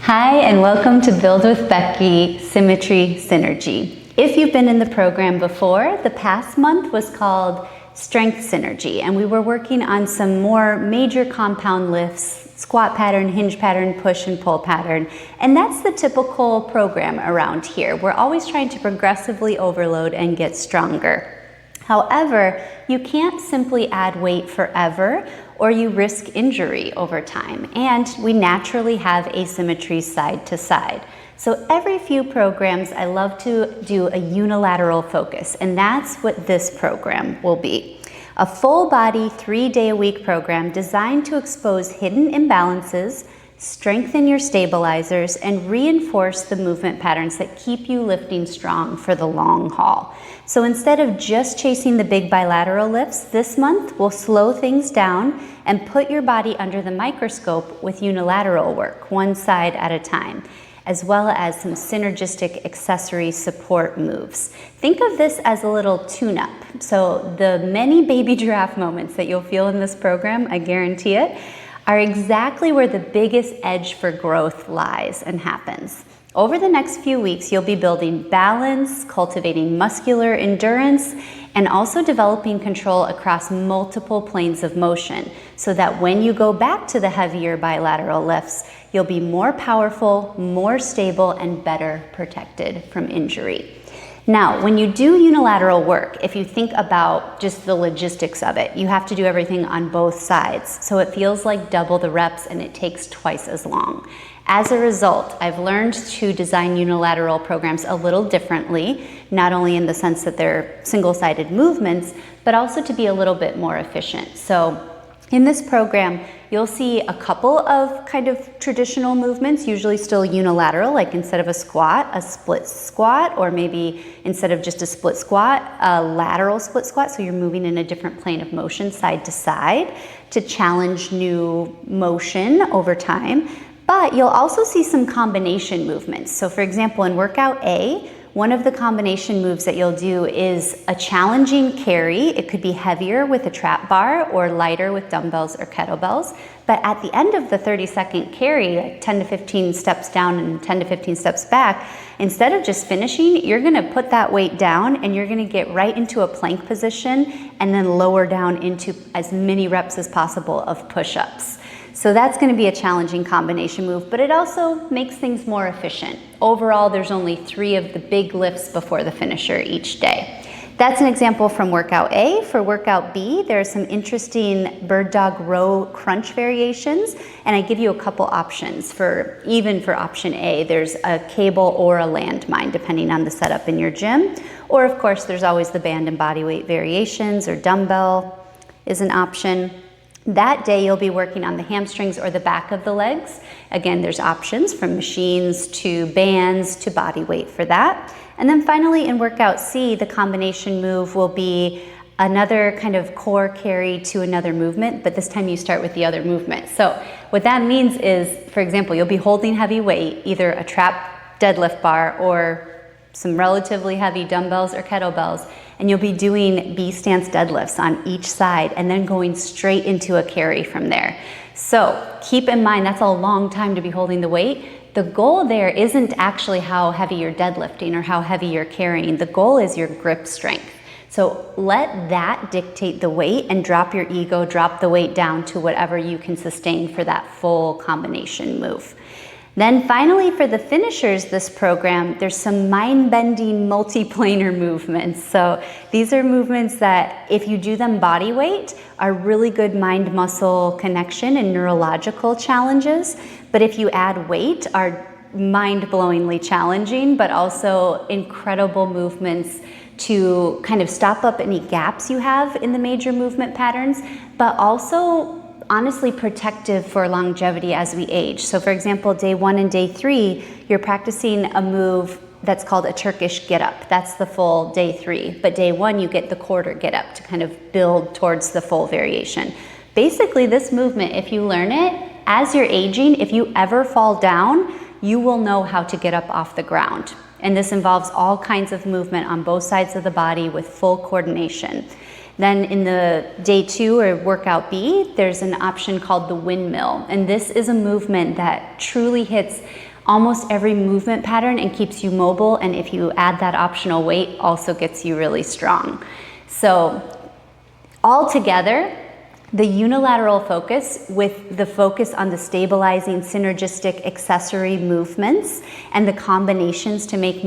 Hi, and welcome to Build with Becky Symmetry Synergy. If you've been in the program before, the past month was called Strength Synergy, and we were working on some more major compound lifts, squat pattern, hinge pattern, push and pull pattern, and that's the typical program around here. We're always trying to progressively overload and get stronger. However, you can't simply add weight forever or you risk injury over time. And we naturally have asymmetry side to side. So every few programs, I love to do a unilateral focus, and that's what this program will be. A full body 3-day-a-week program designed to expose hidden imbalances, strengthen your stabilizers, and reinforce the movement patterns that keep you lifting strong for the long haul. So instead of just chasing the big bilateral lifts, this month we'll slow things down and put your body under the microscope with unilateral work, one side at a time, as well as some synergistic accessory support moves. Think of this as a little tune-up. So the many baby giraffe moments that you'll feel in this program, I guarantee it, are exactly where the biggest edge for growth lies and happens. Over the next few weeks, you'll be building balance, cultivating muscular endurance, and also developing control across multiple planes of motion so that when you go back to the heavier bilateral lifts, you'll be more powerful, more stable, and better protected from injury. Now, when you do unilateral work, if you think about just the logistics of it, you have to do everything on both sides. So it feels like double the reps and it takes twice as long. As a result, I've learned to design unilateral programs a little differently, not only in the sense that they're single-sided movements, but also to be a little bit more efficient. So in this program, you'll see a couple of kind of traditional movements, usually still unilateral, like instead of a squat, a split squat, or maybe instead of just a split squat, a lateral split squat, so you're moving in a different plane of motion side to side to challenge new motion over time. But you'll also see some combination movements. So for example, in workout A, one of the combination moves that you'll do is a challenging carry. It could be heavier with a trap bar or lighter with dumbbells or kettlebells. But at the end of the 30-second carry, like 10 to 15 steps down and 10 to 15 steps back, instead of just finishing, you're gonna put that weight down and you're gonna get right into a plank position and then lower down into as many reps as possible of push-ups. So that's going to be a challenging combination move, but it also makes things more efficient. Overall, there's only 3 of the big lifts before the finisher each day. That's an example from workout A. For workout B, there are some interesting bird dog row crunch variations, and I give you a couple options even for option A. There's a cable or a landmine, depending on the setup in your gym. Or of course, there's always the band and body weight variations, or dumbbell is an option. That day you'll be working on the hamstrings or the back of the legs. Again, there's options from machines to bands to body weight for that. And then finally in workout C, the combination move will be another kind of core carry to another movement, but this time you start with the other movement. So what that means is, for example, you'll be holding heavy weight, either a trap deadlift bar or some relatively heavy dumbbells or kettlebells, and you'll be doing B stance deadlifts on each side and then going straight into a carry from there. So keep in mind, that's a long time to be holding the weight. The goal there isn't actually how heavy you're deadlifting or how heavy you're carrying. The goal is your grip strength. So let that dictate the weight and drop your ego, drop the weight down to whatever you can sustain for that full combination move. Then finally, for the finishers this program, there's some mind-bending multiplanar movements. So these are movements that, if you do them body weight, are really good mind-muscle connection and neurological challenges. But if you add weight, are mind-blowingly challenging, but also incredible movements to kind of stop up any gaps you have in the major movement patterns, but also honestly protective for longevity as we age. So for example, day 1 and day 3, you're practicing a move that's called a Turkish get up. That's the full day 3. But day 1, you get the quarter get up to kind of build towards the full variation. Basically, this movement, if you learn it, as you're aging, if you ever fall down, you will know how to get up off the ground. And this involves all kinds of movement on both sides of the body with full coordination. Then in the day 2 or workout B, there's an option called the windmill. And this is a movement that truly hits almost every movement pattern and keeps you mobile, and if you add that optional weight, also gets you really strong. So all together, the unilateral focus with the focus on the stabilizing synergistic accessory movements and the combinations to make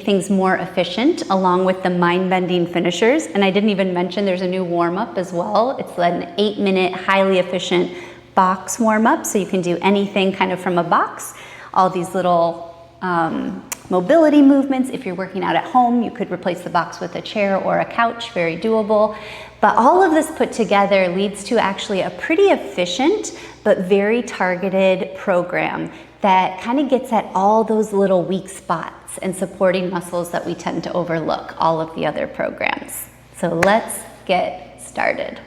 things more efficient, along with the mind-bending finishers. And I didn't even mention there's a new warm-up as well. It's an 8-minute, highly efficient box warm-up, so you can do anything kind of from a box. All these little mobility movements. If you're working out at home, you could replace the box with a chair or a couch, very doable. But all of this put together leads to actually a pretty efficient but very targeted program that kind of gets at all those little weak spots and supporting muscles that we tend to overlook all of the other programs. So let's get started.